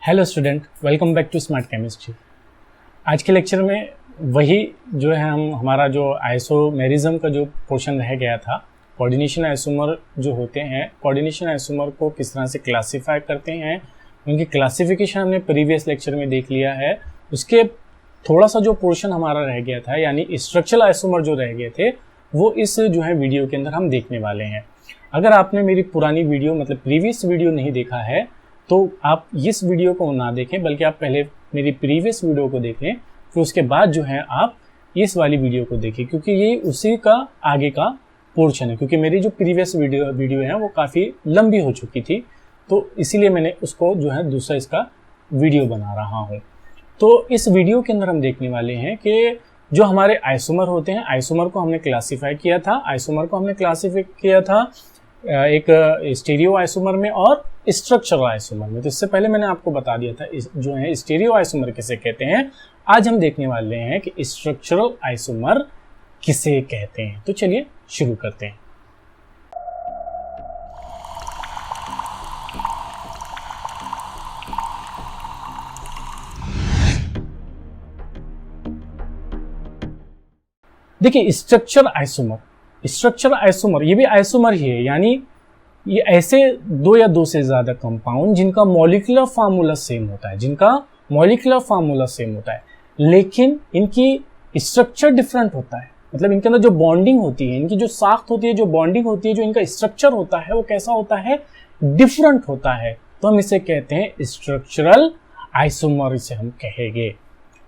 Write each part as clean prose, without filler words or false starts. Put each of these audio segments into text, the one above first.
Hello student, welcome back to smart chemistry. आज के lecture में वही जो है हमारा जो आइसोमेरिज्म का जो पोर्शन रह गया था, कोऑर्डिनेशन आइसोमर जो होते हैं, कोऑर्डिनेशन आइसोमर को किस तरह से क्लासिफाई करते हैं, उनकी क्लासिफिकेशन हमने प्रीवियस लेक्चर में देख लिया है। उसके थोड़ा सा जो पोर्शन हमारा रह गया था, यानी स्ट्रक्चरल आइसोमर जो रह गए थे, वो इस जो है वीडियो के अंदर हम देखने वाले हैं। अगर आपने मेरी पुरानी वीडियो मतलब प्रीवियस वीडियो नहीं देखा है तो आप इस वीडियो को ना देखें, बल्कि आप पहले मेरी प्रीवियस वीडियो को देख लें, फिर उसके बाद जो है आप इस वाली वीडियो को देखें, क्योंकि ये उसी का आगे का पोर्शन है। क्योंकि मेरी जो प्रीवियस वीडियो है वो काफ़ी लंबी हो चुकी थी, तो इसीलिए मैंने उसको जो है दूसरा इसका वीडियो बना रहा हूँ। तो इस वीडियो के अंदर हम देखने वाले हैं कि जो हमारे आइसोमर होते हैं, आइसोमर को हमने क्लासीफाई किया था। आइसोमर को हमने क्लासीफाई किया था एक स्टीरियो आइसोमर में और स्ट्रक्चरल आइसोमर में। तो इससे पहले मैंने आपको बता दिया था जो है स्टीरियो आइसोमर किसे कहते हैं। आज हम देखने वाले हैं कि स्ट्रक्चरल आइसोमर किसे कहते हैं। तो चलिए शुरू करते हैं। देखिए, स्ट्रक्चर आइसोमर ये भी आइसोमर ही है, यानी ये ऐसे दो या दो से ज्यादा कंपाउंड जिनका मॉलिक्यूलर फार्मूला सेम होता है, लेकिन इनकी स्ट्रक्चर डिफरेंट होता है। मतलब इनके अंदर जो बॉन्डिंग होती है, इनकी जो साख्त होती है, जो बॉन्डिंग होती है, जो इनका स्ट्रक्चर होता है, वो कैसा होता है? डिफरेंट होता है। तो हम इसे कहते हैं स्ट्रक्चरल आइसोमर, इसे हम कहेंगे।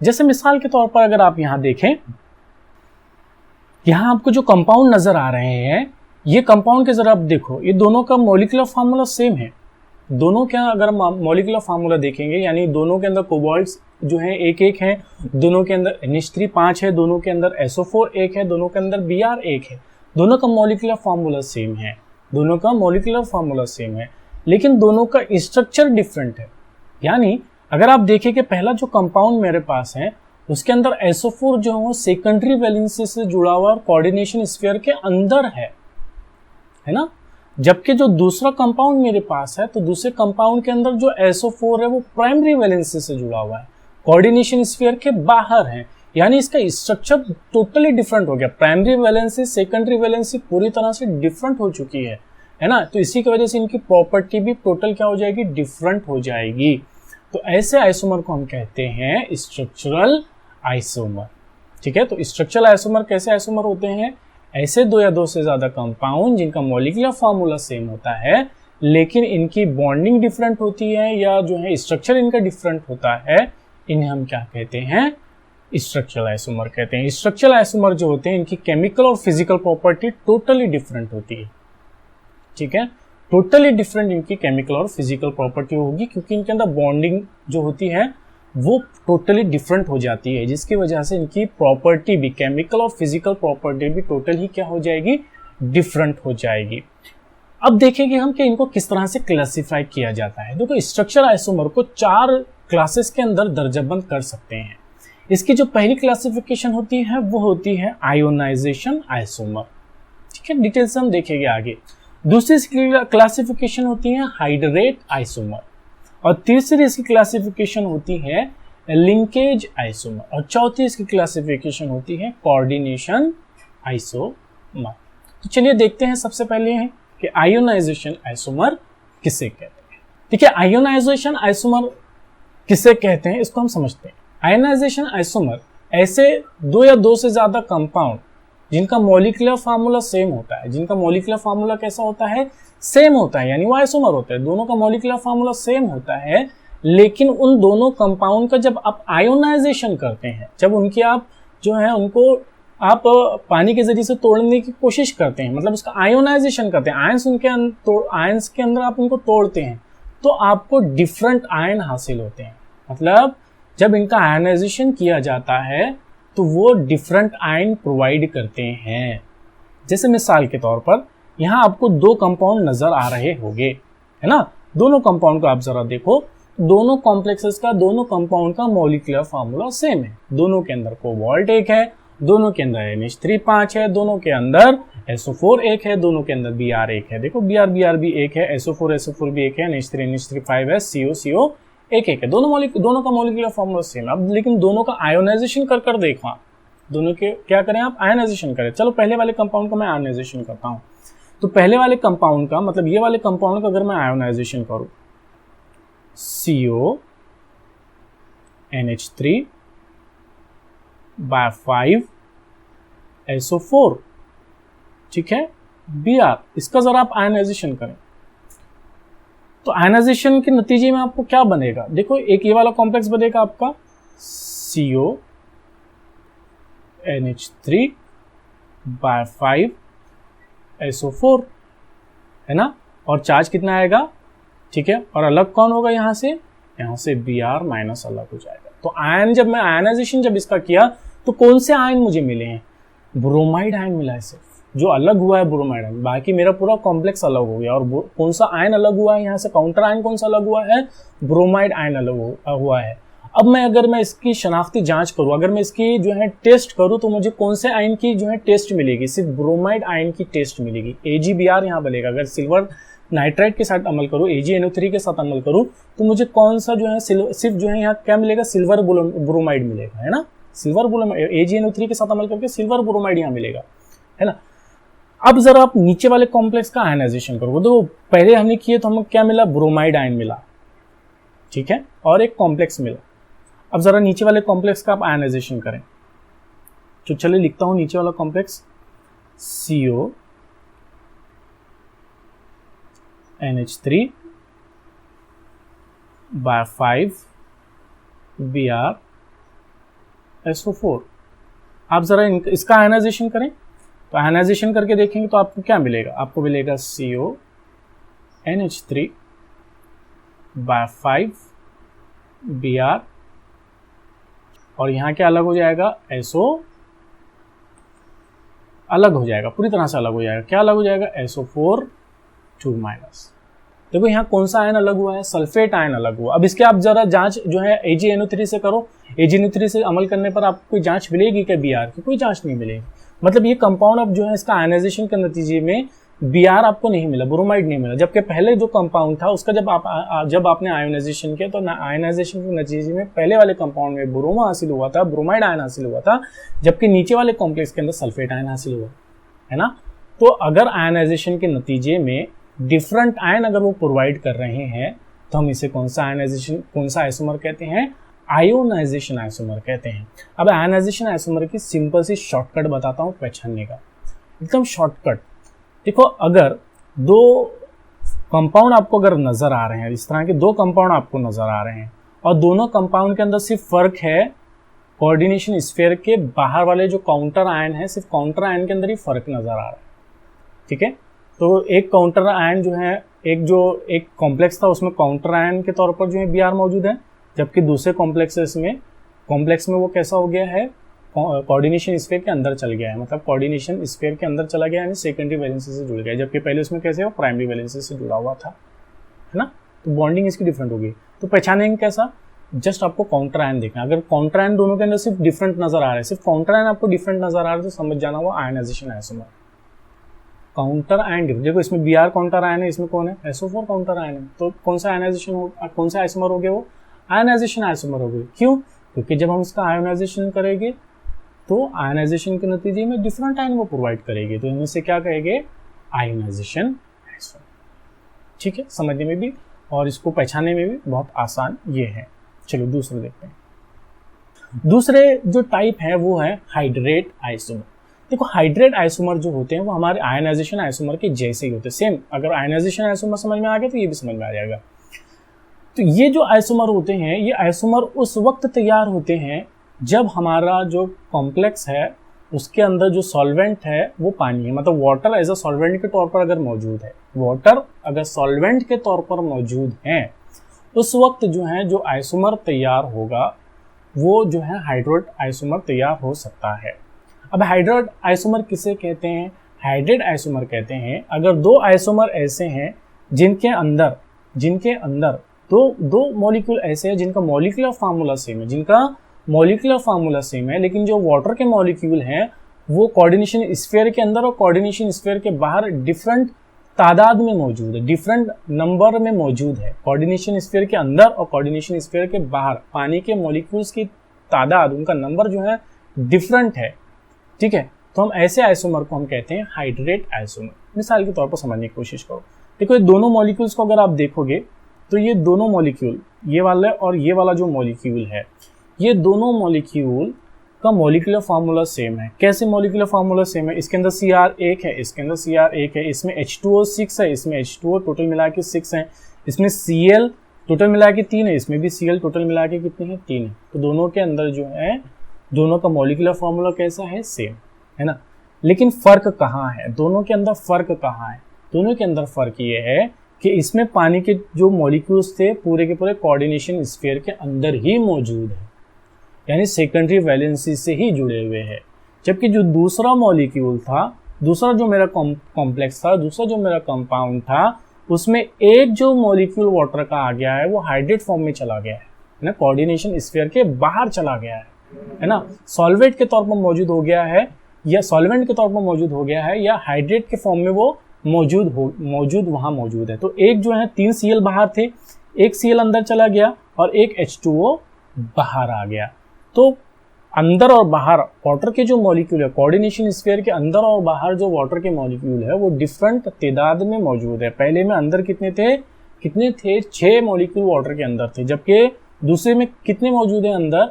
जैसे मिसाल के तौर पर अगर आप यहां देखें, यहां आपको जो कंपाउंड नजर आ रहे हैं, ये कंपाउंड के जरा आप देखो, ये दोनों का मॉलिक्यूलर फार्मूला सेम है। दोनों क्या, अगर मॉलिक्यूलर फार्मूला देखेंगे, यानी दोनों के अंदर कोबाल्ट्स जो हैं एक एक हैं, दोनों के अंदर NH3 5 है, दोनों के अंदर SO4 1 है, दोनों के अंदर Br 1 है। दोनों का मॉलिक्यूलर फार्मूला सेम है, लेकिन दोनों का स्ट्रक्चर डिफरेंट है। यानी अगर आप देखें कि पहला जो कंपाउंड मेरे पास है, उसके अंदर SO4 जो है सेकेंडरी वैलेंसी से जुड़ा हुआ और कोऑर्डिनेशन स्फीयर के अंदर है ना। जबकि जो दूसरा कंपाउंड मेरे पास है, तो दूसरे कंपाउंड के अंदर जो SO4 है वो प्राइमरी वैलेंसी से जुड़ा हुआ है, कोऑर्डिनेशन स्फीयर के बाहर है। यानी इसका स्ट्रक्चर टोटली डिफरेंट हो गया। प्राइमरी वैलेंसी, सेकेंडरी वैलेंसी पूरी तरह से डिफरेंट हो चुकी है ना। तो इसी की वजह से इनकी प्रॉपर्टी भी टोटल क्या हो जाएगी? डिफरेंट हो जाएगी। तो ऐसे आइसोमर को हम कहते हैं स्ट्रक्चरल आइसोमर। ठीक है, तो स्ट्रक्चरल आइसोमर कैसे आइसोमर होते हैं? ऐसे दो या दो से ज्यादा कंपाउंड जिनका मॉलिक्यूलर फार्मूला सेम होता है, लेकिन इनकी बॉन्डिंग डिफरेंट होती है, या जो है स्ट्रक्चर इनका डिफरेंट होता है, इन्हें हम क्या कहते हैं? स्ट्रक्चरल आइसोमर कहते हैं। स्ट्रक्चरल आइसोमर जो होते हैं, इनकी केमिकल और फिजिकल प्रॉपर्टी टोटली डिफरेंट होती है। ठीक है, टोटली डिफरेंट इनकी केमिकल और फिजिकल प्रॉपर्टी होगी, क्योंकि इनके अंदर बॉन्डिंग जो होती है वो टोटली डिफरेंट हो जाती है, जिसकी वजह से इनकी प्रॉपर्टी भी, केमिकल और फिजिकल प्रॉपर्टी भी टोटल ही क्या हो जाएगी? डिफरेंट हो जाएगी। अब देखेंगे हम कि इनको किस तरह से क्लासिफाई किया जाता है। देखो, स्ट्रक्चर आइसोमर को 4 क्लासेस के अंदर दर्जाबंद कर सकते हैं। इसकी जो पहली क्लासिफिकेशन होती है वो होती है आयोनाइजेशन आइसोमर। ठीक है, डिटेल से हम देखेंगे आगे। दूसरी क्लासिफिकेशन होती है हाइड्रेट आइसोमर, और तीसरी इसकी क्लासिफिकेशन होती है लिंकेज आइसोमर, और चौथी इसकी क्लासिफिकेशन होती है कोऑर्डिनेशन आइसोमर। तो चलिए देखते हैं सबसे पहले है कि आयोनाइजेशन आइसोमर किसे कहते हैं। ठीक है, आयोनाइजेशन आइसोमर किसे कहते हैं इसको हम समझते हैं। आयोनाइजेशन आइसोमर ऐसे दो या दो से ज्यादा कंपाउंड जिनका मॉलिक्यूलर फार्मूला सेम होता है। जिनका मॉलिक्यूलर फार्मूला कैसा होता है? सेम होता है, यानी वो आइसोमर होता है। दोनों का मॉलिक्यूलर फार्मूला सेम होता है, लेकिन उन दोनों कंपाउंड का जब आप आयोनाइजेशन करते हैं, जब उनकी आप जो है उनको आप पानी के जरिए से तोड़ने की कोशिश करते हैं, मतलब उसका आयोनाइजेशन करते हैं, आयंस के अंदर आप उनको तोड़ते हैं, तो आपको डिफरेंट आयन हासिल होते हैं। मतलब जब इनका आयोनाइजेशन किया जाता है तो वो डिफरेंट आयन प्रोवाइड करते हैं। जैसे मिसाल के तौर पर यहाँ आपको 2 कंपाउंड नजर आ रहे होंगे, है ना। दोनों कंपाउंड को आप जरा देखो, दोनों कॉम्प्लेक्सेस का, दोनों कंपाउंड का मॉलिक्यूलर फार्मूला सेम है। दोनों के अंदर कोबाल्ट 1 है, दोनों के अंदर NH3 5 है, दोनों के अंदर SO4 1 है, दोनों के अंदर Br 1 है। देखो Br भी 1 है, SO4 भी 1 है, NH3 5 है, CO एक एक है, दोनों का मॉलिक्यूलर फॉर्मूला सेम है। अब लेकिन दोनों का आयोनाइजेशन कर देखो, दोनों के क्या करें आप, आयोनाइजेशन करें। चलो पहले वाले कंपाउंड का मैं आयोनाइजेशन करता हूं। तो पहले वाले कंपाउंड का मतलब ये वाले कंपाउंड का अगर मैं आयोनाइजेशन करूं, CO NH3 by 5 SO4, ठीक है, Br, इसका जरा आप आयोनाइजेशन करें। तो आयोनाइजेशन के नतीजे में आपको क्या बनेगा, देखो एक ये वाला कॉम्प्लेक्स बनेगा आपका CO NH3 by 5 SO4, है ना, और चार्ज कितना आएगा, ठीक है, और अलग कौन होगा यहाँ से Br माइनस अलग हो जाएगा। तो आयन जब मैं आयनाइजेशन जब इसका किया तो कौन से आयन मुझे मिले हैं, ब्रोमाइड आयन मिला है सिर्फ, जो अलग हुआ है ब्रोमाइड आयन, बाकी मेरा पूरा कॉम्प्लेक्स अलग हो गया। और कौन सा आयन अलग हुआ है यहाँ से, काउंटर आयन कौन सा अलग हुआ है, ब्रोमाइड आयन अलग हुआ है। अब मैं अगर मैं इसकी शनाख्ती जांच करूं, अगर मैं इसकी जो है टेस्ट करूं, तो मुझे कौन से आयन की जो है टेस्ट मिलेगी, सिर्फ ब्रोमाइड आयन की टेस्ट मिलेगी, AgBr यहाँ बनेगा। अगर सिल्वर नाइट्राइड के साथ अमल करूं, AgNO3 के साथ अमल करूं, तो मुझे कौन सा जो है सिर्फ जो है यहाँ क्या मिलेगा, सिल्वर ब्रोमाइड मिलेगा, है ना, सिल्वर ब्रोमाइड। AgNO3 के साथ अमल करके सिल्वर ब्रोमाइड यहाँ मिलेगा, है ना। अब जरा आप नीचे वाले कॉम्प्लेक्स का आयनाइजेशन करोगे, तो पहले हमने किए तो हमें क्या मिला, ब्रोमाइड आयन मिला, ठीक है, और एक कॉम्प्लेक्स मिला। अब जरा नीचे वाले कॉम्प्लेक्स का आप आयनाइजेशन करें। तो चलिए लिखता हूं नीचे वाला complex CO NH3 by 5 Br SO4। आप जरा इसका आयनाइजेशन करें, तो आयनाइजेशन करके देखेंगे तो आपको क्या मिलेगा, आपको मिलेगा CO NH3 by 5 Br, और यहाँ क्या अलग हो जाएगा, SO अलग हो जाएगा, पूरी तरह से अलग हो जाएगा। क्या अलग हो जाएगा, SO4 2 माइनस। देखो यहाँ कौन सा आयन अलग हुआ है, सल्फेट आयन अलग हुआ। अब इसके आप जरा जांच जो है AgNO3 से करो, AgNO3 से अमल करने पर आपको कोई जांच मिलेगी क्या Br की, कोई जांच नहीं मिलेगी। मतलब ये कंपाउंड अब जो है इसका आयनाइजेशन के नतीजे में Br आपको नहीं मिला, ब्रोमाइड नहीं मिला, जबकि पहले जो कंपाउंड था उसका जब आपने आयोनाइजेशन किया तो आयोनाइजेशन के नतीजे में पहले वाले कंपाउंड में ब्रोमा हासिल हुआ था, ब्रोमाइड आयन हासिल हुआ था, जबकि नीचे वाले कॉम्प्लेक्स के अंदर सल्फेट आयन हासिल हुआ, है ना। तो अगर आयोनाइजेशन के नतीजे में डिफरेंट आयन अगर वो प्रोवाइड कर रहे हैं तो हम इसे कौन सा आइसोमर कहते हैं, आयोनाइजेशन आइसोमर कहते हैं। अब आयोनाइजेशन आइसोमर की सिंपल सी शॉर्टकट बताता हूँ पहचानने का, एकदम शॉर्टकट। देखो अगर दो कंपाउंड आपको अगर नजर आ रहे हैं, इस तरह के दो कंपाउंड आपको नजर आ रहे हैं, और दोनों कंपाउंड के अंदर सिर्फ फर्क है कोऑर्डिनेशन स्फीयर के बाहर वाले जो काउंटर आयन है, सिर्फ काउंटर आयन के अंदर ही फर्क नजर आ रहा है, ठीक है। तो एक काउंटर आयन जो है, एक कॉम्प्लेक्स था उसमें काउंटर आयन के तौर पर जो है Br मौजूद है, जबकि दूसरे कॉम्प्लेक्स में वो कैसा हो गया है, कोऑर्डिनेशन स्फीयर के अंदर चल गया है, मतलब कोऑर्डिनेशन स्फीयर के अंदर चला गया, यानी सेकेंडरी वैलेंसी से जुड़ गया, जबकि पहले उसमें कैसे हो, प्राइमरी वैलेंसी से जुड़ा हुआ था, है ना। तो बॉन्डिंग इसकी डिफरेंट होगी। तो पहचानेंगे कैसा, जस्ट आपको काउंटर आयन देखना। अगर काउंटर आयन दोनों के अंदर सिर्फ डिफरेंट नजर आ रहा है, सिर्फ काउंटर आयन आपको डिफरेंट नजर आ रहा है, तो समझ जाना वो आयनाइजेशन आइसोमर। काउंटर आयन देखो, इसमें Br काउंटर आयन है, इसमें कौन है, SO4 काउंटर आयन है, तो कौन सा आयनाइजेशन हो, कौन सा आइसोमर हो गया, वो आयनाइजेशन आइसोमर हो गया। क्यों, क्योंकि जब हम इसका आयोनाइजेशन करेंगे तो आयोनाइजेशन के नतीजे में डिफरेंट आयन वो प्रोवाइड करेगी, तो इनमें से क्या कहेंगे, आयोनाइजेशन आइसोमर, ठीक है, समझने में भी और इसको पहचानने में भी बहुत आसान ये है। चलो दूसरे देखते हैं। दूसरे जो टाइप है वो है हाइड्रेट आइसोमर। देखो हाइड्रेट आइसोमर जो होते हैं वो हमारे आयनाइजेशन आइसोमर के जैसे ही होते हैं, सेम। अगर आयनाइजेशन आइसोमर समझ में आ गया तो ये भी समझ में आ जाएगा। तो ये जो आइसोमर होते हैं, ये आइसोमर उस वक्त तैयार होते हैं जब हमारा जो कॉम्प्लेक्स है उसके अंदर जो सॉल्वेंट है वो पानी है, मतलब वाटर एज अ सॉल्वेंट के तौर पर अगर मौजूद है, वाटर अगर सॉल्वेंट के तौर पर मौजूद है, उस वक्त जो है जो आइसोमर तैयार होगा वो जो है हाइड्रेट आइसोमर तैयार हो सकता है। अब हाइड्रेट आइसोमर किसे कहते हैं, हाइड्रेट आइसोमर कहते हैं अगर दो आइसोमर ऐसे हैं जिनके अंदर दो मॉलिक्यूल ऐसे हैं जिनका मॉलिक्यूलर फार्मूला सेम है, लेकिन जो वाटर के मॉलिक्यूल हैं वो कोऑर्डिनेशन स्फीयर के अंदर और कोऑर्डिनेशन स्फीयर के बाहर डिफरेंट तादाद में मौजूद है, डिफरेंट नंबर में मौजूद है। कोऑर्डिनेशन स्फीयर के अंदर और कोऑर्डिनेशन स्फीयर के बाहर पानी के मॉलिक्यूल्स की तादाद, उनका नंबर जो है डिफरेंट है, ठीक है। तो हम ऐसे आइसोमर को हम कहते हैं हाइड्रेट आइसोमर। मिसाल के तौर पर समझने की कोशिश करो। देखो, ये दोनों मॉलिक्यूल्स को अगर आप देखोगे तो ये दोनों मॉलिक्यूल, ये वाला और ये वाला जो मॉलिक्यूल है, ये दोनों मॉलिक्यूल का मॉलिक्यूलर फार्मूला सेम है। कैसे मॉलिक्यूलर फार्मूला सेम है? इसके अंदर Cr1 है, इसके अंदर Cr1 है, इसमें H2O 6 है, इसमें H2O टोटल मिला के 6 है, इसमें Cl टोटल मिला के 3 है, इसमें भी Cl टोटल मिला के कितने हैं? 3 है। तो दोनों के अंदर जो है, दोनों का मॉलिक्यूलर फार्मूला कैसा है? सेम है ना। लेकिन फर्क कहाँ है? दोनों के अंदर फर्क कहाँ है? दोनों के अंदर फर्क ये है कि इसमें पानी के जो मॉलिक्यूल्स थे पूरे के पूरे कोऑर्डिनेशन स्फीयर के अंदर ही मौजूद है, यानी सेकेंडरी वैलेंसी से ही जुड़े हुए हैं। जबकि जो दूसरा मॉलिक्यूल था, दूसरा जो मेरा कॉम्प्लेक्स था, दूसरा जो मेरा कंपाउंड था, उसमें एक जो मॉलिक्यूल वाटर का आ गया है वो हाइड्रेट फॉर्म में चला गया है ना, कोऑर्डिनेशन स्फीयर के बाहर चला गया है ना, सॉल्वेट के तौर पर मौजूद हो गया है या सॉल्वेंट के तौर पर मौजूद हो गया है या हाइड्रेट के फॉर्म में वो मौजूद वहां मौजूद है। तो एक जो है 3 Cl बाहर थे, एक Cl अंदर चला गया और एक H2O बाहर आ गया। तो अंदर और बाहर वाटर के जो मॉलिक्यूल है, कोऑर्डिनेशन स्फीयर के अंदर और बाहर जो वाटर के मॉलिक्यूल है वो डिफरेंट तादाद में मौजूद है। पहले में अंदर कितने थे? 6 मॉलिक्यूल वाटर के अंदर थे, जबकि दूसरे में कितने मौजूद है? अंदर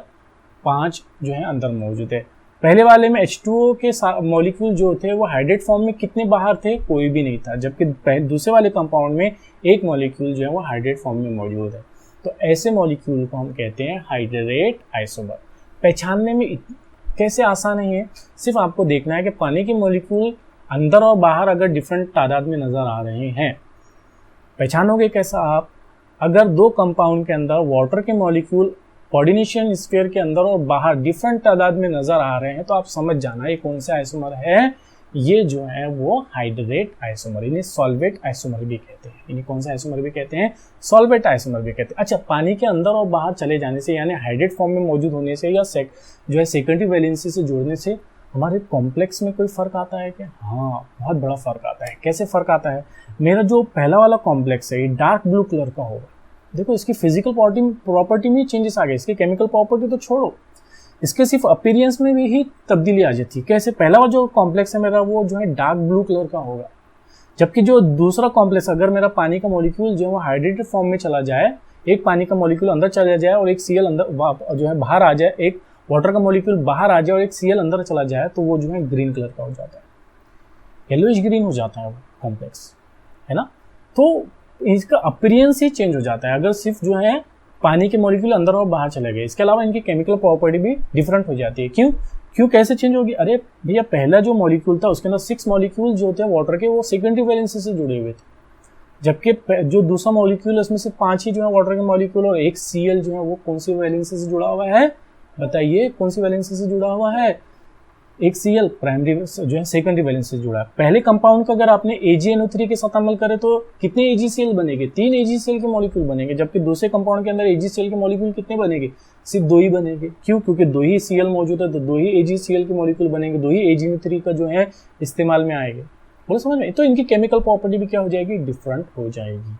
5 जो है अंदर मौजूद है। पहले वाले में H2O के मॉलिक्यूल जो थे वो हाइड्रेट फॉर्म में कितने बाहर थे? कोई भी नहीं था, जबकि दूसरे वाले कंपाउंड में एक मॉलिक्यूल जो है वो हाइड्रेट फॉर्म में मौजूद है। तो ऐसे मॉलिक्यूल को हम कहते हैं हाइड्रेट आइसोमर। पहचानने में कैसे आसान है? सिर्फ आपको देखना है कि पानी के मॉलिक्यूल अंदर और बाहर अगर डिफरेंट तादाद में नजर आ रहे हैं, पहचानोगे कैसा आप? अगर 2 कंपाउंड के अंदर वाटर के मॉलिक्यूल कोऑर्डिनेशन स्फीयर के अंदर और बाहर डिफरेंट तादाद में नजर आ रहे हैं तो आप समझ जाना ये कौन सा आइसोमर है। ये जो है वो हाइड्रेट आइसोमर, इन्हें सॉल्वेट आइसोमर भी कहते हैं। इन्हें कौन सा आइसोमर भी कहते हैं? सॉल्वेट आइसोमर भी कहते हैं। अच्छा, पानी के अंदर और बाहर चले जाने से, यानी हाइड्रेट फॉर्म में मौजूद होने से या जो है सेकेंडरी वैलेंसी से जुड़ने से हमारे कॉम्प्लेक्स में कोई फर्क आता है क्या? हाँ, बहुत बड़ा फर्क आता है। कैसे फर्क आता है? मेरा जो पहला वाला कॉम्प्लेक्स है ये डार्क ब्लू कलर का होगा। देखो, इसकी फिजिकल प्रॉपर्टी में चेंजेस आ गए, इसकी केमिकल प्रॉपर्टी तो छोड़ो, इसके सिर्फ अपीयरेंस में भी ही तब्दीली आ जाती है। कैसे? पहला जो कॉम्प्लेक्स है मेरा वो जो है डार्क ब्लू कलर का होगा, जबकि जो दूसरा कॉम्प्लेक्स, अगर मेरा पानी का मॉलिक्यूल जो है वो हाइड्रेटेड फॉर्म में चला जाए, एक पानी का मॉलिक्यूल अंदर चला जाए और एक Cl अंदर जो है बाहर आ जाए, एक वाटर का मॉलिक्यूल बाहर आ जाए और एक Cl अंदर चला जाए, तो वो जो है ग्रीन कलर का हो जाता है, येलोइश ग्रीन हो जाता है वो कॉम्प्लेक्स, है ना। तो इसका अपीयरेंस ही चेंज हो जाता है अगर सिर्फ जो है पानी के मॉलिक्यूल अंदर और बाहर चले गए। इसके अलावा इनकी केमिकल प्रॉपर्टी भी डिफरेंट हो जाती है। क्यों कैसे चेंज होगी? अरे भैया, पहला जो मॉलिक्यूल था उसके अंदर 6 मॉलिक्यूल जो थे वाटर के वो सेकेंडरी वैलेंसी से जुड़े हुए थे, जबकि जो दूसरा मॉलिक्यूल है उसमें से 5 ही जो है वाटर के मॉलिक्यूल और एक Cl जो है वो कौन सी वैलेंसी से जुड़ा हुआ है? बताइए, कौन सी वैलेंसी से जुड़ा हुआ है? एक Cl प्राइमरी जो है सेकेंडरी वैलेंसी से जुड़ा है। पहले कंपाउंड का अगर आपने AgNO3 के साथ अमल करे तो कितने AgCl बनेंगे? 3 AgCl के मॉलिक्यूल बनेंगे, जबकि दूसरे कंपाउंड के अंदर AgCl के मॉलिक्यूल कितने बनेंगे? सिर्फ 2 ही बनेंगे। क्यों? क्योंकि 2 ही Cl मौजूद है, तो 2 ही AgCl के मॉलिक्यूल बनेंगे, 2 ही AgNO3 का जो है इस्तेमाल में आएंगे। बोलो समझ में? तो इनकी केमिकल प्रॉपर्टी भी क्या हो जाएगी? डिफरेंट हो जाएगी।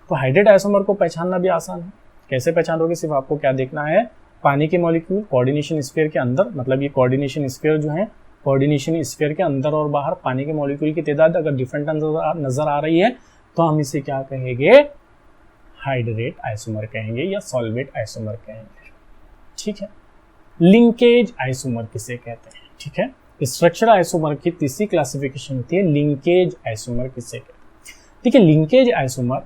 तो हाइड्रेट आइसोमर को पहचानना भी आसान है। कैसे पहचानोगे? सिर्फ आपको क्या देखना है, पानी के मॉलिक्यूल कोऑर्डिनेशन स्फीयर के अंदर, मतलब ये कोऑर्डिनेशन स्फीयर जो है, कोऑर्डिनेशन स्फीयर के अंदर और बाहर पानी के मॉलिक्यूल की तादाद अगर डिफरेंट नजर आ रही है तो हम इसे क्या कहेंगे? हाइड्रेट आइसोमर कहेंगे या सॉल्वेट आइसोमर कहेंगे। ठीक है। लिंकेज आइसोमर किसे कहते हैं? ठीक है, स्ट्रक्चर आइसोमर की तीसरी क्लासिफिकेशन होती है लिंकेज आइसोमर किसे कहते हैं। ठीक है, लिंकेज आइसोमर,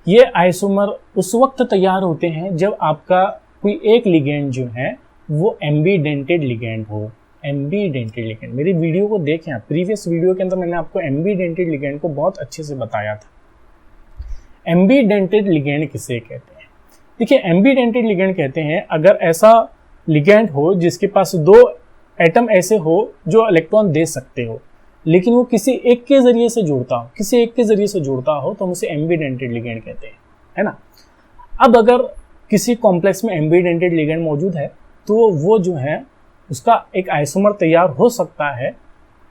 ये आइसोमर उस वक्त तैयार होते हैं जब आपका कोई एक लिगेंड जो है वो एम्बीडेंटेड लिगेंड हो। एम्बीडेंटेड लिगेंड, मेरी वीडियो को देखें, प्रीवियस वीडियो के अंदर मैंने आपको एम्बीडेंटेड लिगेंड को बहुत अच्छे से बताया था। एम्बीडेंटेड लिगेंड किसे कहते हैं? देखिए, एम्बीडेंटेड लिगेंड कहते हैं अगर ऐसा लिगेंड हो जिसके पास 2 एटम ऐसे हो जो इलेक्ट्रॉन दे सकते हो, लेकिन वो किसी एक के जरिए से जुड़ता हो, किसी एक के जरिए से जुड़ता हो, तो हम उसे एम्बीडेंटेड लिगेंड कहते हैं, है ना। अब अगर किसी कॉम्प्लेक्स में एम्बीडेंटेड लिगेंड मौजूद है तो वो जो है उसका एक आइसोमर तैयार हो सकता है,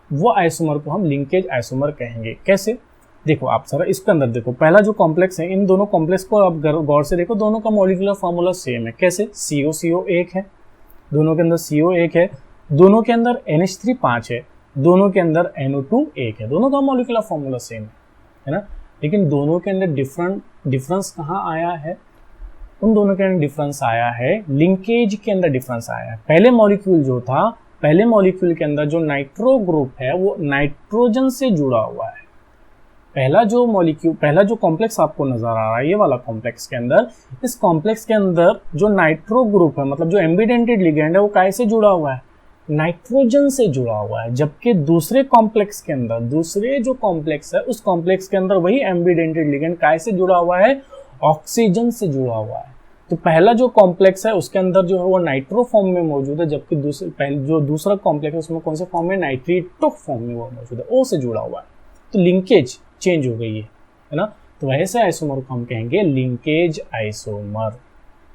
वो आइसोमर को हम लिंकेज आइसोमर कहेंगे। कैसे? देखो आप सर इसके अंदर देखो, पहला जो कॉम्प्लेक्स है, इन दोनों कॉम्प्लेक्स को आप गौर से देखो, दोनों का मॉलिक्यूलर फार्मूला सेम है। कैसे? CO एक है, दोनों के अंदर CO एक है, दोनों के अंदर NH3 5 है, दोनों के अंदर NO2 1 है, दोनों का मॉलिक्यूलर फार्मूला सेम है ना। लेकिन दोनों के अंदर डिफरेंस कहाँ आया है? उन दोनों के अंदर डिफरेंस आया है लिंकेज के अंदर डिफरेंस आया है। पहले मॉलिक्यूल जो था, पहले मॉलिक्यूल के अंदर जो नाइट्रो ग्रुप है वो नाइट्रोजन से जुड़ा हुआ है। पहला जो कॉम्प्लेक्स आपको नजर आ रहा है, ये वाला कॉम्प्लेक्स के अंदर, इस कॉम्प्लेक्स के अंदर जो नाइट्रो ग्रुप है, मतलब जो एम्बिडेंटेड लिगेंड है, वो कैसे जुड़ा हुआ है? नाइट्रोजन से जुड़ा हुआ है। जबकि दूसरे कॉम्प्लेक्स के अंदर, दूसरे जो कॉम्प्लेक्स है, उस कॉम्प्लेक्स के अंदर वही एम्बिडेंटेड लिगेंड कैसे जुड़ा हुआ है? ऑक्सीजन से जुड़ा हुआ है। तो पहला जो कॉम्प्लेक्स है उसके अंदर जो है वो नाइट्रो फॉर्म में मौजूद है, जबकि जो दूसरा कॉम्प्लेक्स है उसमें कौन से फॉर्म में? नाइट्रेटो फॉर्म में वो मौजूद है, O से जुड़ा हुआ है। तो लिंकेज चेंज हो गई है ना। तो वैसे आइसोमर को हम कहेंगे linkage isomer.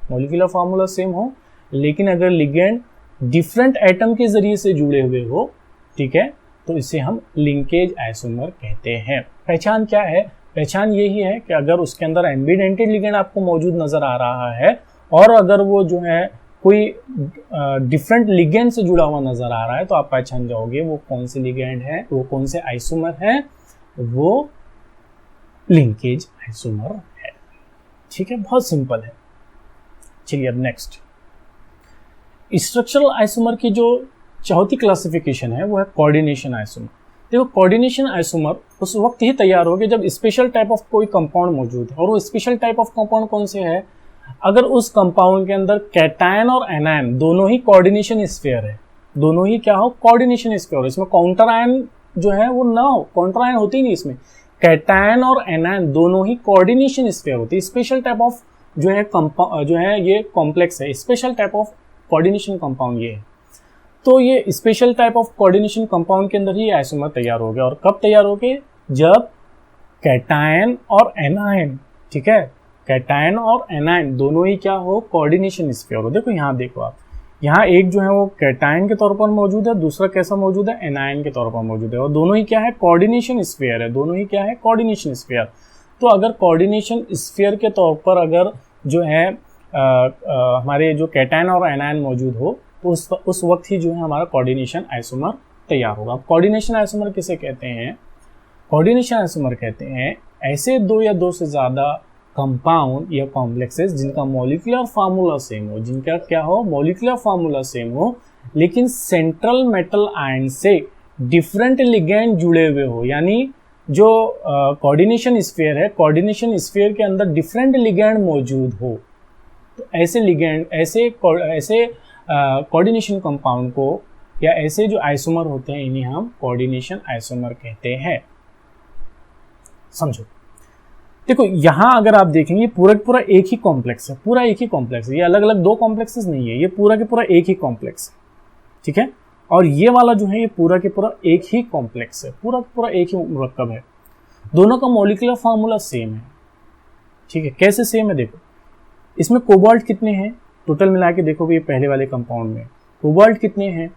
Molecular formula same हो, लेकिन अगर लिगेंड डिफरेंट एटम के जरिए से जुड़े हुए हो, ठीक है, तो इसे हम लिंकेज आइसोमर कहते हैं। पहचान क्या है? पहचान यही है कि अगर उसके अंदर एम्बिडेंटेड लिगेंड आपको मौजूद नजर आ रहा है और अगर वो जो है कोई डिफरेंट लिगेंड से जुड़ा हुआ नजर आ रहा है, तो आप पहचान जाओगे वो कौन से लिगेंड है, वो कौन से आइसोमर है, वो लिंकेज आइसोमर है। ठीक है, बहुत सिंपल है। चलिए अब नेक्स्ट, स्ट्रक्चरल आइसोमर की जो चौथी क्लासिफिकेशन है वो है कोऑर्डिनेशन आइसोमर। देखो, कोऑर्डिनेशन आइसोमर उस वक्त ही तैयार होगा जब स्पेशल टाइप ऑफ कोई कंपाउंड मौजूद है। और वो स्पेशल टाइप ऑफ कंपाउंड कौन से है? अगर उस कंपाउंड के अंदर कैटायन और एनायन दोनों ही कोऑर्डिनेशन स्फीयर है, दोनों ही क्या हो? Coordination sphere. इसमें काउंटर आयन जो है वो ना हो, काउंटर आयन होती ही नहीं इसमें। कैटायन और एनायन दोनों ही कोऑर्डिनेशन स्फीयर होती है। स्पेशल टाइप ऑफ जो है ये कॉम्प्लेक्स है, special type of coordination compound ये है। तो ये special type of coordination compound के अंदर ही आइसोमर तैयार हो गया। और कब तैयार हो गए? जब कैटायन और एनायन, ठीक है, कैटायन और एनायन दोनों ही क्या हो? कोऑर्डिनेशन स्फीयर हो। देखो यहाँ देखो आप, यहाँ एक जो है वो कैटायन के तौर पर मौजूद है, दूसरा कैसा मौजूद है? एनायन के तौर पर मौजूद है। और दोनों ही क्या है? कोऑर्डिनेशन स्फीयर है। दोनों ही क्या है? Coordination sphere. तो अगर कोऑर्डिनेशन स्फीयर के तौर पर अगर जो है हमारे जो कैटायन और एनायन मौजूद हो, तो उस वक्त ही जो है हमारा कोऑर्डिनेशन आइसोमर तैयार होगा। अब कोऑर्डिनेशन आइसोमर किसे कहते हैं? कोऑर्डिनेशन आइसोमर कहते हैं ऐसे दो या दो से ज़्यादा कंपाउंड या कॉम्प्लेक्सेस जिनका मॉलिक्यूलर फार्मूला सेम हो, जिनका क्या हो? मॉलिक्यूलर फार्मूला सेम हो, लेकिन सेंट्रल मेटल आयन से डिफरेंट लिगेंड जुड़े हुए हो। यानी जो कोऑर्डिनेशन स्फीयर है, कोऑर्डिनेशन स्फीयर के अंदर डिफरेंट लिगेंड मौजूद हो, तो ऐसे लिगेंड, ऐसे कोऑर्डिनेशन कंपाउंड को या ऐसे जो आइसोमर होते हैं, इन्हें हम कोऑर्डिनेशन आइसोमर कहते हैं। समझो, देखो यहाँ अगर आप देखेंगे पूरा एक ही कॉम्प्लेक्स है, पूरा एक ही कॉम्प्लेक्स है। ये अलग अलग दो कॉम्प्लेक्सेस नहीं है, ये पूरा के पूरा एक ही कॉम्प्लेक्स है, ठीक है। और ये वाला जो है ये पूरा के पूरा एक ही कॉम्प्लेक्स है, पूरा पूरा एक ही मुरक्कब है। दोनों का मॉलिक्यूलर फार्मूला सेम है, ठीक है। कैसे सेम है? देखो, इसमें कोबाल्ट कितने हैं टोटल मिला के देखो, ये पहले वाले कंपाउंड में कोबाल्ट कितने हैं?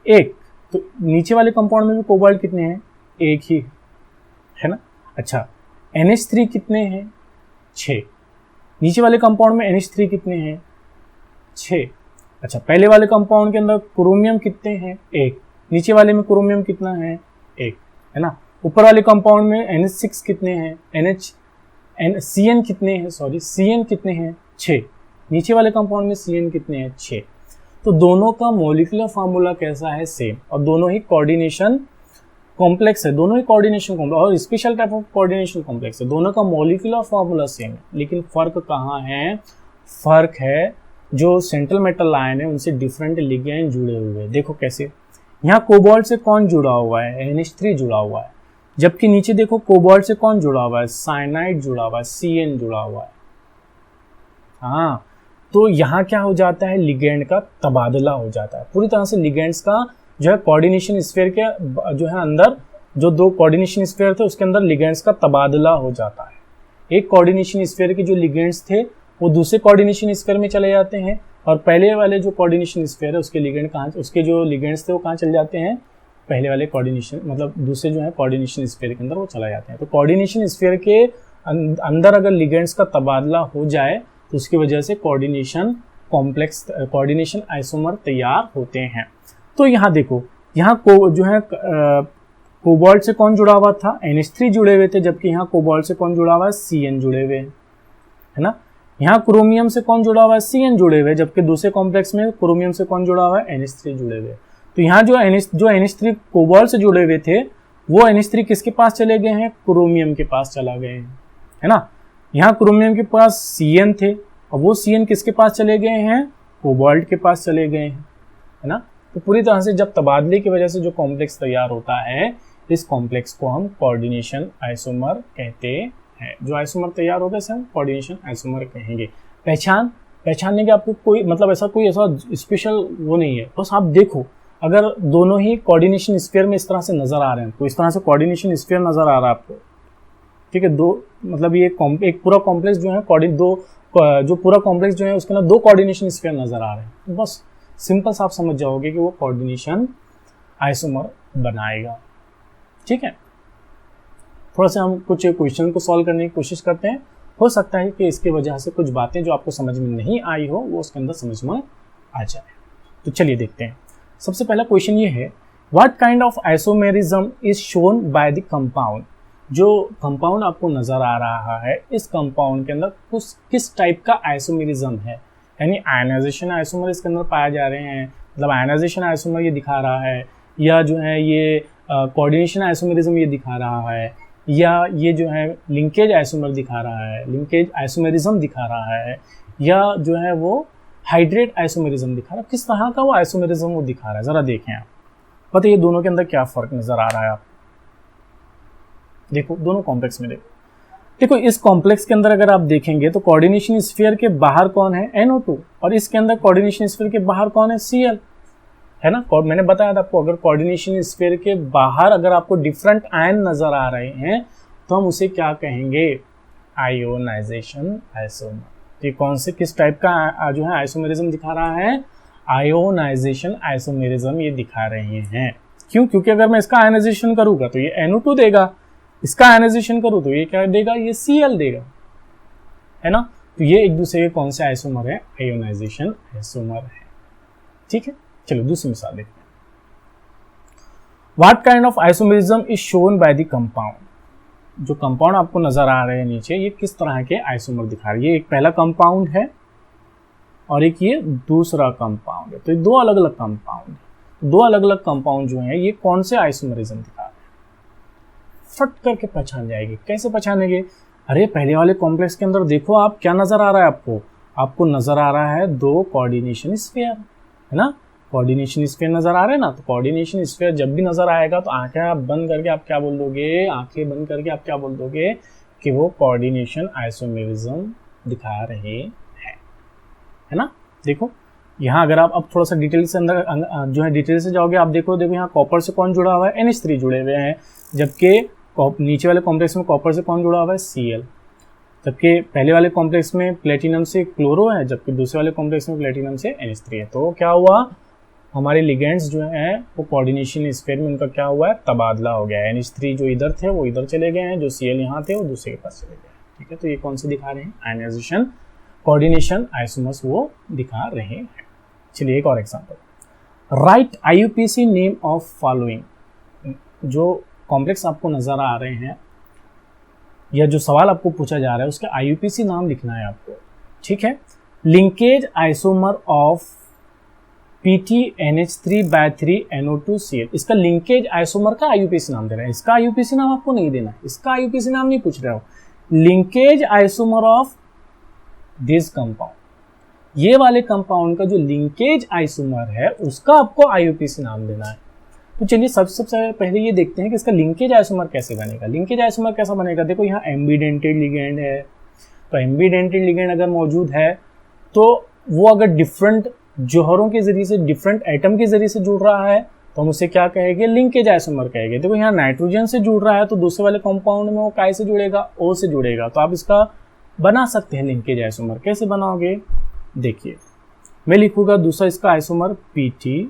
एक। तो नीचे वाले कंपाउंड में भी कोबाल्ट कितने हैं? एक ही है ना। अच्छा, NH3 कितने हैं? 6। नीचे वाले कंपाउंड में NH3 कितने हैं? 6। अच्छा, पहले वाले कंपाउंड के अंदर क्रोमियम कितने हैं? 1। नीचे वाले में क्रोमियम कितना है? 1, है ना। ऊपर वाले कंपाउंड में NH6 कितने हैं? CN कितने हैं? CN कितने हैं? 6। नीचे वाले कंपाउंड में CN कितने हैं? 6। तो दोनों का मॉलिक्यूलर फार्मूला कैसा है? सेम। और दोनों ही कोऑर्डिनेशन कॉम्प्लेक्स है, दोनों ही कोऑर्डिनेशन कॉम्प्लेक्स और special type of coordination complex है। दोनों का मॉलिक्यूलर फार्मूला सेम है, लेकिन फर्क कहाँ है? फर्क है जो सेंट्रल मेटल आयन है उनसे डिफरेंट लिगेंड जुड़े हुए हैं। देखो कैसे, यहाँ कोबाल्ट से कौन जुड़ा हुआ है? NH3 जुड़ा हुआ है। जबकि नीचे देखो कोबाल्ट से कौन जुड़ा हुआ है? साइनाइड जुड़ा हुआ है, CN जुड़ा हुआ है। हाँ, तो यहाँ क्या हो जाता है? लिगेंड का तबादला हो जाता है। पूरी तरह से लिगेंड्स का जो है कोऑर्डिनेशन स्फीयर के जो है अंदर जो दो कोऑर्डिनेशन स्फीयर थे उसके अंदर लिगेंड्स का तबादला हो जाता है। एक कोऑर्डिनेशन स्फीयर के जो लिगेंड्स थे वो दूसरे कोऑर्डिनेशन स्फीयर में चले जाते हैं, और पहले वाले जो कोऑर्डिनेशन स्फीयर है उसके लिगेंड कहाँ, उसके जो लिगेंड्स थे वो कहाँ चले जाते हैं? पहले वाले कोऑर्डिनेशन मतलब दूसरे जो है कोऑर्डिनेशन स्फीयर के अंदर वो चला जाते हैं। तो कोऑर्डिनेशन स्फीयर के अंदर अगर लिगेंड्स का तबादला हो जाए तो उसकी वजह से कोऑर्डिनेशन आइसोमर तैयार होते हैं। तो यहाँ देखो, यहाँ जो है कोबाल्ट से कौन जुड़ा हुआ था, NH3 जुड़े हुए थे, जबकि यहाँ कोबाल्ट से कौन जुड़ा हुआ है, CN जुड़े हुए है ना। यहाँ क्रोमियम से कौन जुड़ा हुआ है, CN जुड़े हुए, जबकि दूसरे कॉम्प्लेक्स में क्रोमियम से कौन जुड़ा हुआ है, NH3 जुड़े हुए। तो यहाँ जो NH3 कोबाल्ट से जुड़े हुए थे वो NH3 किसके पास चले गए हैं, क्रोमियम के पास चला गए हैं, है ना। यहाँ क्रोमियम के पास CN थे और वो CN किसके पास चले गए हैं, कोबाल्ट के पास चले गए हैं, है ना। तो पूरी तरह से जब तबादले की वजह से जो कॉम्प्लेक्स तैयार होता है, इस कॉम्प्लेक्स को हम कोऑर्डिनेशन आइसोमर कहते हैं। जो आइसोमर तैयार होता है इसे हम कोऑर्डिनेशन आइसोमर कहेंगे। पहचानने के आपको कोई मतलब ऐसा स्पेशल वो नहीं है, बस आप देखो अगर दोनों ही कोऑर्डिनेशन स्फीयर में इस तरह से नजर आ रहे हैं, तो इस तरह से कोऑर्डिनेशन स्फीयर नजर आ रहा है आपको, ठीक है। दो मतलब ये एक पूरा कॉम्प्लेक्स जो है जो पूरा कॉम्प्लेक्स जो है उसके अंदर दो कोऑर्डिनेशन स्फीयर नजर आ रहे हैं, तो बस सिंपल सा आप समझ जाओगे कि वो कोऑर्डिनेशन आइसोमर बनाएगा, ठीक है। थोड़ा सा हम कुछ क्वेश्चन को सॉल्व करने की कोशिश करते हैं। हो सकता है कि इसकी वजह से कुछ बातें जो आपको समझ में नहीं आई हो वो उसके अंदर समझ में आ जाए। तो चलिए देखते हैं। सबसे पहला क्वेश्चन ये है, what kind of isomerism is shown by the compound. जो कंपाउंड आपको नजर आ रहा है, इस कंपाउंड के अंदर किस टाइप का आइसोमेरिज्म है, यानी आयनाइजेशन आइसोमर इसके अंदर पाए जा रहे हैं, मतलब आयनाइजेशन आइसोमर ये दिखा रहा है, या जो है ये कोऑर्डिनेशन आइसोमेरिज्म ये दिखा रहा है, या ये जो है लिंकेज आइसोमर दिखा रहा है, लिंकेज आइसोमेरिज्म दिखा रहा है, या जो है वो हाइड्रेट आइसोमेरिज्म दिखा रहा है। किस तरह का वो आइसोमेरिज्म वो दिखा रहा है, जरा देखें आप, बताइए दोनों के अंदर क्या फर्क नजर आ रहा है आप। देखो दोनों कॉम्प्लेक्स में देखो इस कॉम्प्लेक्स के अंदर अगर आप देखेंगे तो कोऑर्डिनेशन स्फीयर के बाहर कौन है, NO2, और इसके अंदर कोऑर्डिनेशन स्फीयर के बाहर कौन है, Cl, है ना। मैंने बताया था आपको, अगर कोऑर्डिनेशन स्फीयर के बाहर अगर आपको डिफरेंट आयन नजर आ रहे हैं तो हम उसे क्या कहेंगे, आयोनाइजेशन आइसोमर। ये कौन से किस टाइप का जो है आइसोमेरिज्म दिखा रहा है, आयोनाइजेशन आइसोमेरिज्म ये दिखा रहे हैं। क्यों, क्योंकि अगर मैं इसका आयनाइजेशन करूंगा तो ये NO2 देगा, इसका आयनाइजेशन करूं तो ये क्या देगा, ये Cl देगा, है ना। तो ये एक दूसरे के कौन से आइसोमर है, आयोनाइजेशन आइसोमर है, ठीक है। चलो दूसरी मिसाल देखते हैं। What kind of isomerism is shown by the compound. जो कंपाउंड आपको नजर आ रहे हैं नीचे, ये किस तरह के आइसोमर दिखा रहे हैं। ये एक पहला कंपाउंड है और एक ये दूसरा कंपाउंड है, तो ये दो अलग अलग कंपाउंड है। दो अलग अलग कंपाउंड जो है ये कौन से आइसोमेरिज्म दिखा रहे हैं, फट करके पहचान जाएगी। कैसे पहचानेंगे, अरे पहले वाले कॉम्प्लेक्स के अंदर देखो आप क्या नजर आ रहा है, आपको नजर आ रहा है दो कोऑर्डिनेशन स्फीयर, है ना। कोऑर्डिनेशन स्फीयर नजर आ रहे हैं ना, तो कोऑर्डिनेशन स्फीयर जब भी नजर आएगा तो आंखें बंद करके आप क्या बोल दोगे, आंखें बंद करके आप क्या बोल दोगे कि वो कोऑर्डिनेशन आइसोमेरिज्म दिखा रहे हैं, है ना। देखो यहाँ अगर आप अब थोड़ा सा डिटेल से अंदर जो है डिटेल से जाओगे, आप देखो यहाँ कॉपर से कौन जुड़ा हुआ है, NH3 जुड़े हुए हैं, जबकि नीचे वाले कॉम्प्लेक्स में कॉपर से कौन जुड़ा हुआ है, Cl, जबकि पहले वाले कॉम्प्लेक्स में प्लेटिनम से क्लोरो है, जबकि दूसरे वाले कॉम्प्लेक्स में प्लेटिनम से NH3 है। तो क्या हुआ, हमारे लिगेंड्स जो हैं वो कोऑर्डिनेशन स्फीयर में उनका क्या हुआ है, तबादला हो गया है। NH3 जो इधर थे वो इधर चले गए हैं, जो Cl यहाँ थे वो दूसरे के पास चले गए, ठीक है। तो ये कौन से दिखा रहे हैं, आयनाइजेशन कोऑर्डिनेशन आइसोमर्स वो दिखा रहे हैं। चलिए एक और example, right IUPAC name of following. जो कॉम्प्लेक्स आपको नजर आ रहे हैं या जो सवाल आपको पूछा जा रहा है उसके IUPAC नाम लिखना है आपको, ठीक है। लिंकेज आइसोमर ऑफ PTNH3/3NO2Cl, इसका लिंकेज आइसोमर का IUPAC नाम दे रहा है, इसका IUPAC नाम आपको नहीं देना, इसका IUPAC नाम नहीं पूछ रहे हो, linkage isomer of this compound, ये वाले कंपाउंड का जो लिंकेज आइसोमर है उसका आपको IUPAC नाम देना है। तो चलिए सबसे पहले ये देखते हैं कि इसका लिंकेज आइसोमर कैसे बनेगा। लिंकेज आइसोमर कैसा बनेगा, देखो यहाँ एम्बीडेंटेड लिगेंड है, तो एम्बीडेंटेड लिगेंड अगर मौजूद है तो वो अगर डिफरेंट जोहरों के जरिए से, डिफरेंट एटम के जरिए से जुड़ रहा है तो हम उसे क्या कहेंगे, लिंकेज आइसोमर कहेंगे। देखो यहाँ नाइट्रोजन से जुड़ रहा है तो दूसरे वाले कंपाउंड में वो काय से जुड़ेगा, O से जुड़ेगा, तो आप इसका बना सकते हैं लिंकेज आइसोमर। कैसे बनाओगे, देखिए मैं लिखूंगा दूसरा इसका आइसोमर PT,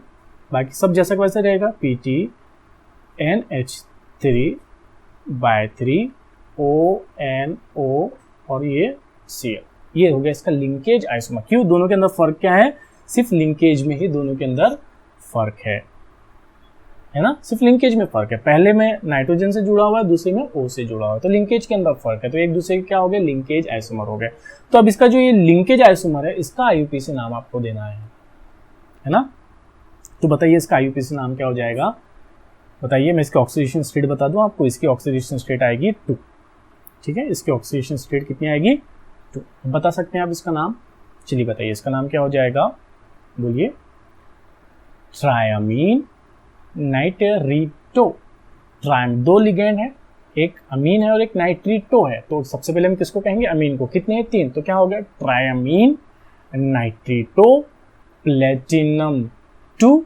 बाकी सब जैसा वैसे रहेगा, PT NH3/3 ONO और ये Cl, ये हो गया इसका लिंकेज आइसोमर। क्यों? दोनों के अंदर फर्क क्या है? सिर्फ लिंकेज में ही दोनों के अंदर फर्क है ना, सिर्फ लिंकेज में फर्क है। पहले में नाइट्रोजन से जुड़ा हुआ है, दूसरे में O से जुड़ा हुआ है, तो लिंकेज के अंदर फर्क है, तो एक दूसरे के क्या हो गया? लिंकेज आइसोमर हो गए। तो अब इसका जो ये लिंकेज आइसोमर है, इसका IUPAC नाम आपको देना है ना। तो बताइए इसका IUPAC नाम क्या हो जाएगा? बताइए, मैं इसकी ऑक्सीडेशन स्टेट बता दूं आपको। इसकी ऑक्सीडेशन स्टेट आएगी 2, ठीक है। इसकी ऑक्सीडेशन स्टेट कितनी आएगी? 2। बता सकते हैं आप इसका नाम? चलिए बताइए इसका नाम क्या हो जाएगा? बोलिए। ट्रायमीन नाइट्रिटो। ट्रायम 2 लिगेंड है, एक अमीन है और एक नाइट्रिटो है, तो सबसे पहले हम किसको कहेंगे? अमीन को। कितने हैं? 3, तो क्या हो गया? ट्रायमीन नाइट्रिटो प्लेटिनम 2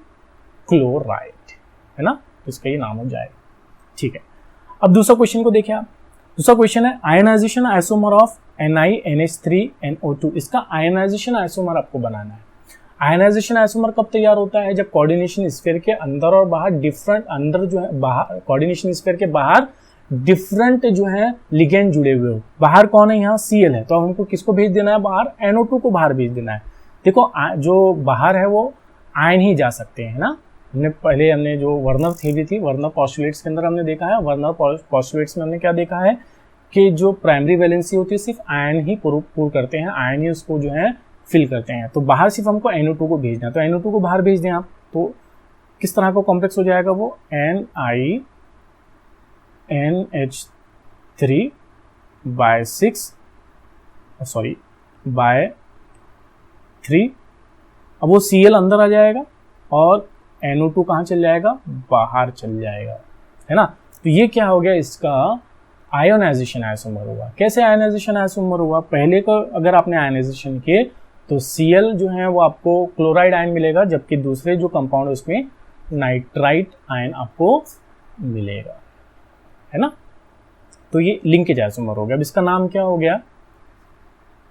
क्लोराइड, है ना। तो इसका ये नाम हो जाएगा, ठीक है। अब दूसरा क्वेश्चन को देखिए आप। दूसरा क्वेश्चन है आयनाइजेशन आइसोमर ऑफ NiNH3NO2। इसका आयनाइजेशन आइसोमर आपको बनाना है। आयनाइजेशन आइसोमर कब तैयार होता है? जब कोऑर्डिनेशन स्फीयर के अंदर और बाहर डिफरेंट, अंदर जो है बाहर कोऑर्डिनेशन स्फीयर के बाहर डिफरेंट जो है लिगेंड जुड़े हुए हो। बाहर कौन है? यहाँ Cl है, तो हमको किसको भेज देना है बाहर? NO2 को बाहर भेज देना है। देखो जो बाहर है वो आयन ही जा सकते हैं ना। हमने जो वर्नर थ्योरी थी, वर्नर पोस्टुलेट्स के अंदर हमने देखा है, वर्नर पोस्टुलेट्स में हमने क्या देखा है कि जो प्राइमरी वैलेंसी होती है सिर्फ आयन ही पूर्ण करते हैं, आयन ही उसको जो है फिल करते हैं। तो बाहर सिर्फ हमको NO2 को भेजना है, तो NO2 को बाहर भेज दें आप, तो किस तरह का कॉम्प्लेक्स हो जाएगा वो? NiNH3/3। अब वो Cl अंदर आ जाएगा और NO2 कहाँ चल जाएगा? बाहर चल जाएगा, है ना। तो ये क्या हो गया? इसका आयोनाइजेशन आइसोमर हुआ। कैसे आयोनाइजेशन आइसोमर हुआ? पहले को अगर आपने आयोनाइजेशन किए तो Cl जो है वो आपको क्लोराइड आयन मिलेगा, जबकि दूसरे जो कंपाउंड उसमें नाइट्राइट आयन आपको मिलेगा, है ना। तो ये लिंकेज आइसोमर हो गया। अब इसका नाम क्या हो गया?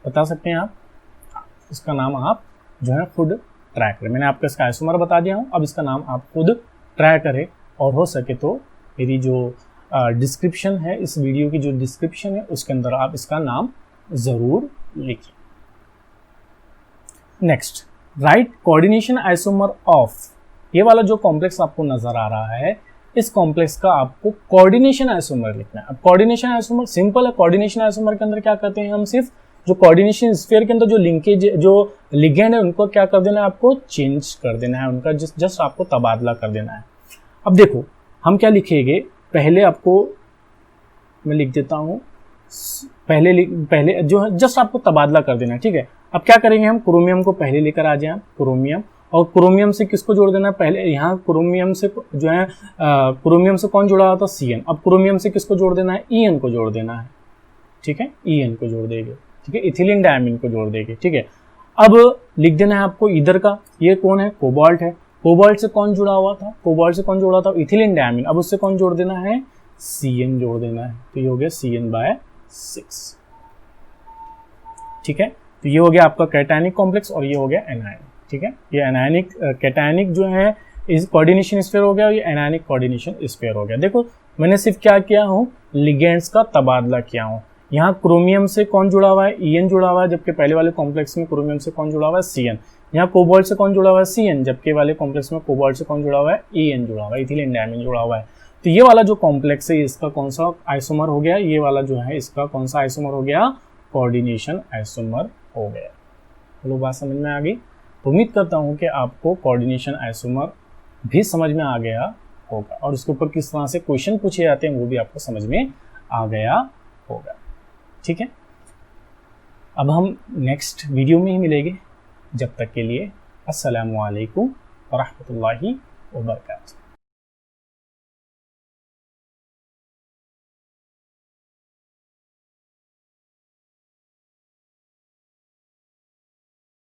बता सकते हैं आप? इसका नाम आप जो है खुद ट्राई करें। मैंने आपको इसका आइसोमर बता दिया हूँ, अब इसका नाम आप खुद ट्राई करें, और हो सके तो मेरी जो डिस्क्रिप्शन है, इस वीडियो की जो डिस्क्रिप्शन है उसके अंदर आप इसका नाम ज़रूर लिखिए। Next, right coordination isomer of. ये वाला जो कॉम्प्लेक्स आपको नजर आ रहा है, इस कॉम्प्लेक्स का आपको कोऑर्डिनेशन आइसोमर लिखना है। अब कोऑर्डिनेशन आइसोमर सिंपल है। कोऑर्डिनेशन आइसोमर के अंदर क्या करते हैं हम? सिर्फ जो कोऑर्डिनेशन स्फीयर के अंदर जो लिंकेज, जो लिगेंड है, उनको क्या कर देना है? आपको चेंज कर देना है, उनका जस्ट आपको तबादला कर देना है। अब देखो हम क्या लिखेंगे? पहले आपको मैं लिख देता हूँ, पहले जो है जस्ट आपको तबादला कर देना है, ठीक है। अब क्या करेंगे हम? क्रोमियम को पहले लेकर आ जाए, क्रोमियम, और क्रोमियम से किसको जोड़ देना है? पहले यहाँ क्रोमियम से जो है क्रोमियम से कौन जुड़ा हुआ था? Cn। अब क्रोमियम से किसको जोड़ देना है? En को जोड़ देना है, ठीक है। En को जोड़ देंगे, ठीक है। इथिलीन डायमीन को जोड़ देंगे, ठीक है। अब लिख देना है आपको इधर का, ये कौन है? कोबाल्ट है। कोबाल्ट से कौन जुड़ा हुआ था? कोबाल्ट से कौन जुड़ा था? Ethylene diamine. अब उससे कौन जोड़ देना है? Cn जोड़ देना है, तो ये हो गया Cn/6, ठीक है। तो ये हो गया आपका कैटायनिक कॉम्प्लेक्स और ये हो गया एनायनिक, ठीक है। ये एनायनिक कैटायनिक जो है इस कोऑर्डिनेशन स्फीयर हो गया और ये एनायनिक कोऑर्डिनेशन स्फीयर हो गया। देखो मैंने सिर्फ क्या किया हूँ? लिगेंड्स का तबादला किया हूँ। यहाँ क्रोमियम से कौन जुड़ा हुआ है? En जुड़ा हुआ है, जबकि पहले वाले कॉम्प्लेक्स में क्रोमियम से कौन जुड़ा हुआ है? Cn। यहाँ कोबाल्ट से कौन जुड़ा हुआ है? Cn, जबकि वाले कॉम्प्लेक्स में कोबाल्ट से कौन जुड़ा हुआ है? En जुड़ा हुआ है, इथिलीन डायमीन जुड़ा हुआ है। तो ये वाला जो कॉम्प्लेक्स है इसका कौन सा आइसोमर हो गया? ये वाला जो है इसका कौन सा आइसोमर हो गया? कोऑर्डिनेशन आइसोमर हो गया। चलो बात समझ में आ गई। तो उम्मीद करता हूँ कि आपको कोऑर्डिनेशन आइसोमर भी समझ में आ गया होगा और उसके ऊपर किस तरह से क्वेश्चन पूछे जाते हैं वो भी आपको समझ में आ गया होगा, ठीक है। अब हम नेक्स्ट वीडियो में ही मिलेंगे। जब तक के लिए अस्सलामु अलैकुम व रहमतुल्लाहि व बरकातुहू।